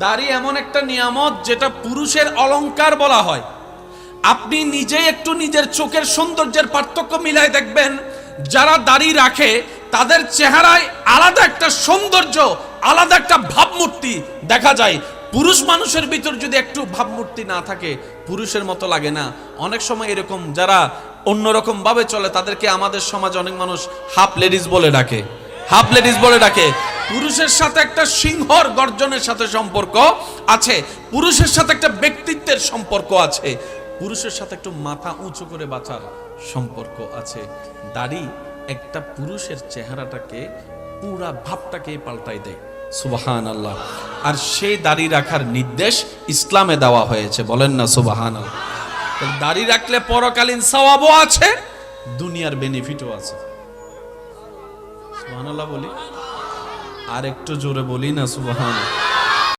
দাড়ি এমন একটা নিয়ামত যেটা পুরুষের অলংকার বলা হয়। আপনি নিজেই একটু নিজের চোখের সৌন্দর্যের পার্থক্য মিলাই দেখবেন, যারা দাড়ি রাখে তাদের চেহারায় আলাদা একটা সৌন্দর্য, আলাদা একটা ভাবমূর্তি দেখা যায়। পুরুষ মানুষের ভিতর যদি একটু ভাবমূর্তি না থাকে, পুরুষের মতো লাগে না। অনেক সময় এরকম যারা অন্যরকম ভাবে চলে তাদেরকে আমাদের সমাজে অনেক মানুষ হাফ লেডিস বলে ডাকে, হাফ লেডিস বলে ডাকে। পুরুষের সাথে একটা সিংহর গর্জনের সাথে সম্পর্ক আছে, পুরুষের সাথে একটা ব্যক্তিত্বের সম্পর্ক আছে, পুরুষের সাথে একটু মাথা উঁচু করে বাঁচার সম্পর্ক আছে। দাড়ি একটা পুরুষের চেহারাটাকে, পুরা ভাবটাকে পাল্টাই দেয়। সুবহানাল্লাহ। আর সেই দাড়ি রাখার নির্দেশ ইসলামে দেওয়া হয়েছে, বলেন না সুবহানাল্লাহ। দাড়ি রাখলে পরকালীন সওয়াবও আছে, দুনিয়ার বেনিফিটও আছে। সুবহানাল্লাহ বলি, আর একটু জোরে বলি না সুবহানাল্লাহ।